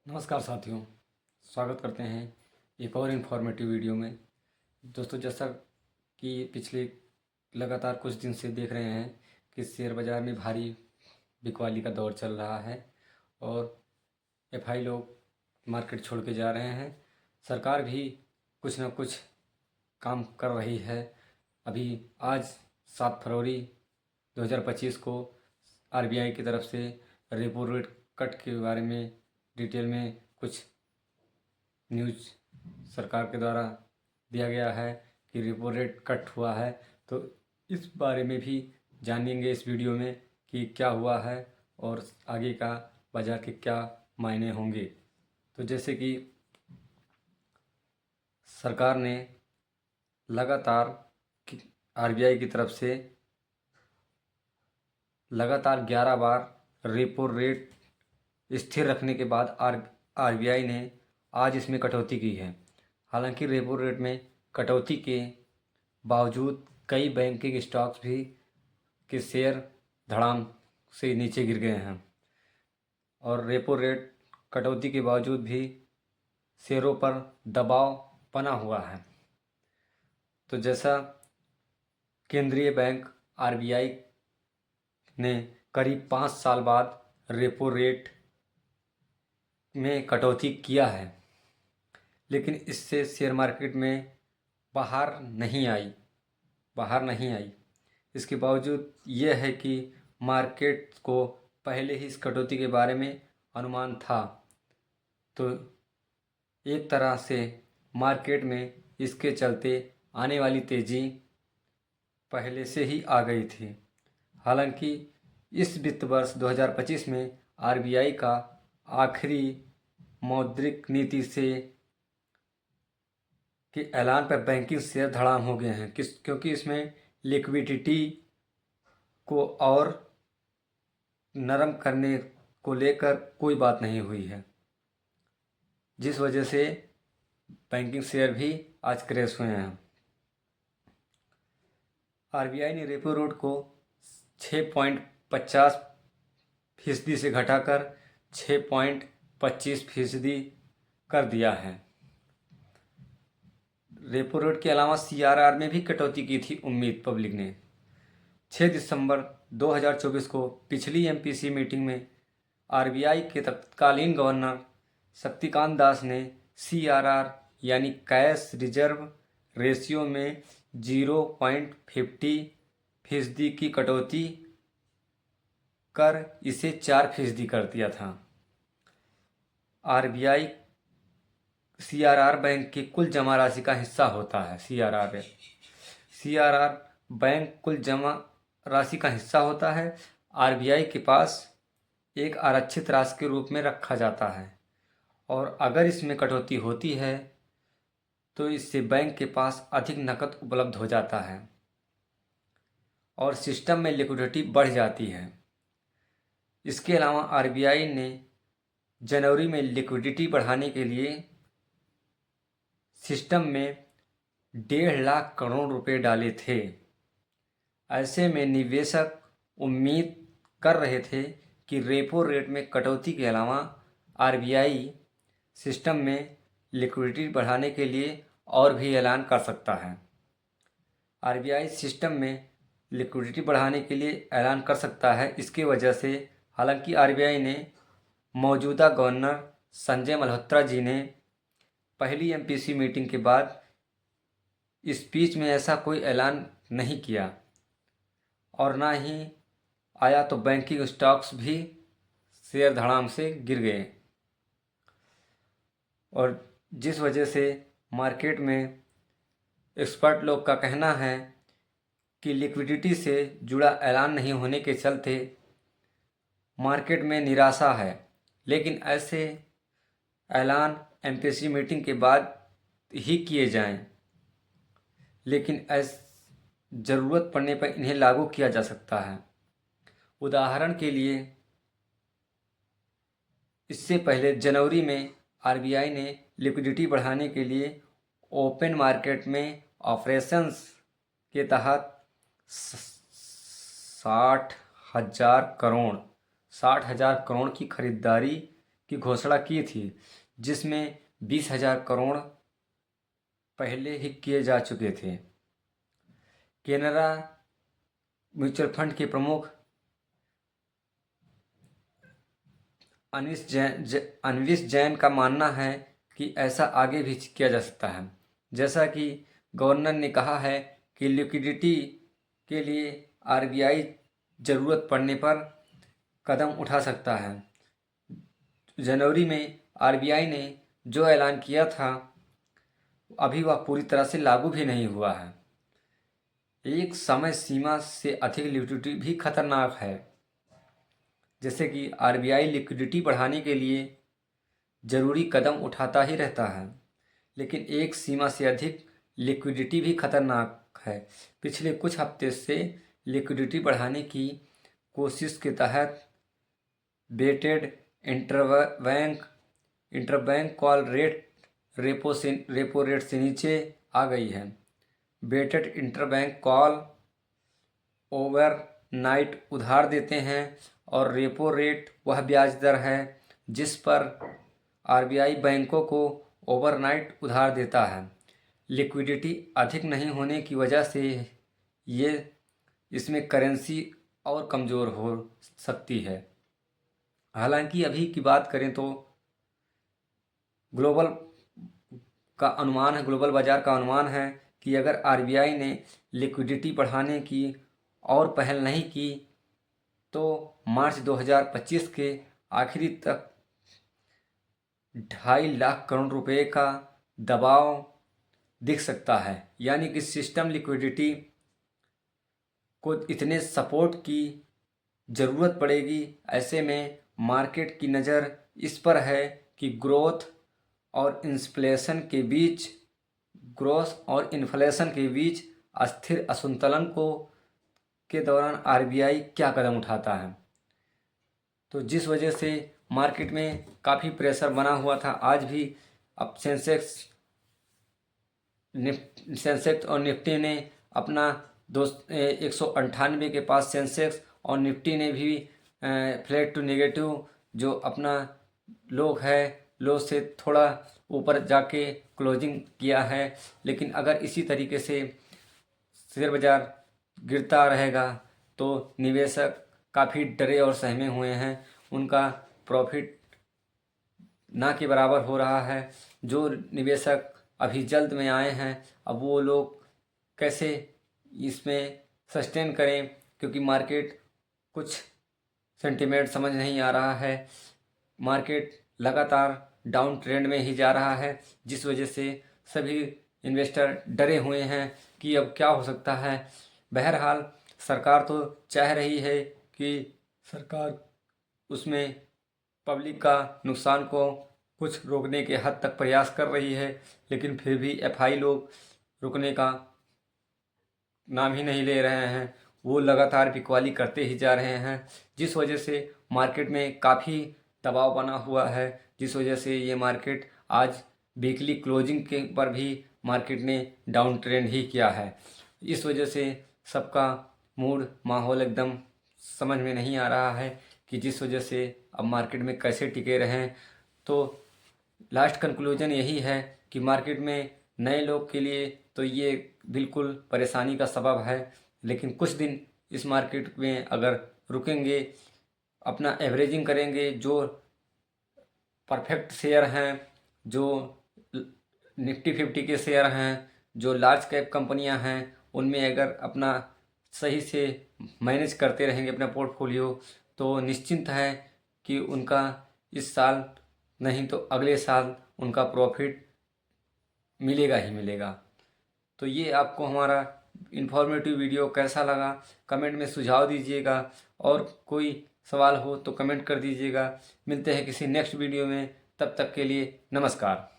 नमस्कार साथियों, स्वागत करते हैं एक और इन्फॉर्मेटिव वीडियो में। दोस्तों, जैसा कि पिछले लगातार कुछ दिन से देख रहे हैं कि शेयर बाज़ार में भारी बिकवाली का दौर चल रहा है और एफआई लोग मार्केट छोड़ के जा रहे हैं। सरकार भी कुछ न कुछ काम कर रही है। अभी आज 7 फरवरी 2025 को आरबीआई की तरफ से रेपो रेट कट के बारे में डिटेल में कुछ न्यूज़ सरकार के द्वारा दिया गया है कि रेपो रेट कट हुआ है। तो इस बारे में भी जानेंगे इस वीडियो में कि क्या हुआ है और आगे का बाज़ार के क्या मायने होंगे। तो जैसे कि सरकार ने लगातार आरबीआई की तरफ से लगातार 11 बार रेपो रेट स्थिर रखने के बाद आरबीआई ने आज इसमें कटौती की है। हालांकि रेपो रेट में कटौती के बावजूद कई बैंकिंग स्टॉक्स भी के शेयर धड़ाम से नीचे गिर गए हैं और रेपो रेट कटौती के बावजूद भी शेयरों पर दबाव बना हुआ है। तो जैसा केंद्रीय बैंक आरबीआई ने करीब 5 साल बाद रेपो रेट में कटौती किया है, लेकिन इससे शेयर मार्केट में बाहर नहीं आई। इसके बावजूद यह है कि मार्केट को पहले ही इस कटौती के बारे में अनुमान था, तो एक तरह से मार्केट में इसके चलते आने वाली तेज़ी पहले से ही आ गई थी। हालांकि इस वित्त वर्ष 2025 में आरबीआई का आखिरी मौद्रिक नीति से के ऐलान पर बैंकिंग शेयर धड़ाम हो गए हैं क्योंकि इसमें लिक्विडिटी को और नरम करने को लेकर कोई बात नहीं हुई है, जिस वजह से बैंकिंग शेयर भी आज क्रैश हुए हैं। आरबीआई ने रेपो रेट को 6.50% से घटाकर 6.25% कर दिया है। रेपो रेट के अलावा सीआरआर में भी कटौती की थी उम्मीद पब्लिक ने। 6 दिसंबर 2024 को पिछली एमपीसी मीटिंग में आरबीआई के तत्कालीन गवर्नर शक्तिकांत दास ने सीआरआर यानी कैश रिजर्व रेशियो में 0.50% की कटौती कर इसे 4% कर दिया था। आरबीआई सीआरआर बैंक की कुल जमा राशि का हिस्सा होता है। सीआरआर बैंक कुल जमा राशि का हिस्सा होता है। आरबीआई के पास एक आरक्षित राशि के रूप में रखा जाता है और अगर इसमें कटौती होती है तो इससे बैंक के पास अधिक नकद उपलब्ध हो जाता है और सिस्टम में लिक्विडिटी बढ़ जाती है। इसके अलावा आरबीआई ने जनवरी में लिक्विडिटी बढ़ाने के लिए सिस्टम में 1.5 लाख करोड़ रुपए डाले थे। ऐसे में निवेशक उम्मीद कर रहे थे कि रेपो रेट में कटौती के अलावा आरबीआई सिस्टम में लिक्विडिटी बढ़ाने के लिए और भी ऐलान कर सकता है। आरबीआई सिस्टम में लिक्विडिटी बढ़ाने के लिए ऐलान कर सकता है। इसकी वजह से हालांकि आरबीआई ने मौजूदा गवर्नर संजय मल्होत्रा जी ने पहली एमपीसी मीटिंग के बाद स्पीच में ऐसा कोई ऐलान नहीं किया और ना ही आया, तो बैंकिंग स्टॉक्स भी शेयर धड़ाम से गिर गए और जिस वजह से मार्केट में एक्सपर्ट लोग का कहना है कि लिक्विडिटी से जुड़ा ऐलान नहीं होने के चलते मार्केट में निराशा है। लेकिन ऐसे ऐलान एमपीसी मीटिंग के बाद ही किए जाएं, लेकिन ज़रूरत पड़ने पर इन्हें लागू किया जा सकता है। उदाहरण के लिए इससे पहले जनवरी में आरबीआई ने लिक्विडिटी बढ़ाने के लिए ओपन मार्केट में ऑपरेशंस के तहत 60,000 करोड़ की खरीदारी की घोषणा की थी, जिसमें 20,000 करोड़ पहले ही किए जा चुके थे। केनरा म्यूचुअल फंड के प्रमुख अनविश जैन का मानना है कि ऐसा आगे भी किया जा सकता है। जैसा कि गवर्नर ने कहा है कि लिक्विडिटी के लिए आरबीआई ज़रूरत पड़ने पर कदम उठा सकता है। जनवरी में आरबीआई ने जो ऐलान किया था अभी वह पूरी तरह से लागू भी नहीं हुआ है। एक समय सीमा से अधिक लिक्विडिटी भी खतरनाक है। जैसे कि आरबीआई लिक्विडिटी बढ़ाने के लिए ज़रूरी कदम उठाता ही रहता है, लेकिन एक सीमा से अधिक लिक्विडिटी भी खतरनाक है। पिछले कुछ हफ्ते से लिक्विडिटी बढ़ाने की कोशिश के तहत weighted interbank call rate repo rate से नीचे आ गई है। बेटेड इंटरबैंक कॉल ओवरनाइट उधार देते हैं और रेपो रेट वह ब्याज दर है जिस पर आरबीआई बैंकों को ओवरनाइट उधार देता है। लिक्विडिटी अधिक नहीं होने की वजह से ये इसमें करेंसी और कमज़ोर हो सकती है। हालांकि अभी की बात करें तो ग्लोबल बाज़ार का अनुमान है कि अगर आरबीआई ने लिक्विडिटी बढ़ाने की और पहल नहीं की तो मार्च 2025 के आखिरी तक 2.5 लाख करोड़ रुपए का दबाव दिख सकता है। यानी कि सिस्टम लिक्विडिटी को इतने सपोर्ट की ज़रूरत पड़ेगी। ऐसे में मार्केट की नज़र इस पर है कि ग्रोथ और इन्फ्लेशन के बीच अस्थिर असंतुलन के दौरान आरबीआई क्या कदम उठाता है। तो जिस वजह से मार्केट में काफ़ी प्रेशर बना हुआ था, आज भी अब सेंसेक्स और निफ्टी ने अपना 198 के पास सेंसेक्स और निफ्टी ने भी फ्लैट टू नेगेटिव जो अपना लो से थोड़ा ऊपर जाके क्लोजिंग किया है। लेकिन अगर इसी तरीके से शेयर बाज़ार गिरता रहेगा तो निवेशक काफ़ी डरे और सहमे हुए हैं। उनका प्रॉफिट ना के बराबर हो रहा है। जो निवेशक अभी जल्द में आए हैं अब वो लोग कैसे इसमें सस्टेन करें, क्योंकि मार्केट कुछ सेंटीमेंट समझ नहीं आ रहा है। मार्केट लगातार डाउन ट्रेंड में ही जा रहा है, जिस वजह से सभी इन्वेस्टर डरे हुए हैं कि अब क्या हो सकता है। बहरहाल सरकार तो चाह रही है कि सरकार उसमें पब्लिक का नुकसान को कुछ रोकने के हद तक प्रयास कर रही है, लेकिन फिर भी एफआई लोग रुकने का नाम ही नहीं ले रहे हैं। वो लगातार बिकवाली करते ही जा रहे हैं, जिस वजह से मार्केट में काफ़ी दबाव बना हुआ है। जिस वजह से ये मार्केट आज वीकली क्लोजिंग के पर भी मार्केट ने डाउन ट्रेंड ही किया है। इस वजह से सबका माहौल एकदम समझ में नहीं आ रहा है कि जिस वजह से अब मार्केट में कैसे टिके रहें। तो लास्ट कंक्लूजन यही है कि मार्केट में नए लोग के लिए तो ये बिल्कुल परेशानी का सबब है, लेकिन कुछ दिन इस मार्केट में अगर रुकेंगे, अपना एवरेजिंग करेंगे, जो परफेक्ट शेयर हैं, जो निफ्टी 50 के शेयर हैं, जो लार्ज कैप कंपनियां हैं, उनमें अगर अपना सही से मैनेज करते रहेंगे अपना पोर्टफोलियो, तो निश्चिंत है कि उनका इस साल नहीं तो अगले साल उनका प्रॉफिट मिलेगा ही मिलेगा। तो ये आपको हमारा इन्फॉर्मेटिव वीडियो कैसा लगा कमेंट में सुझाव दीजिएगा, और कोई सवाल हो तो कमेंट कर दीजिएगा। मिलते हैं किसी नेक्स्ट वीडियो में, तब तक के लिए नमस्कार।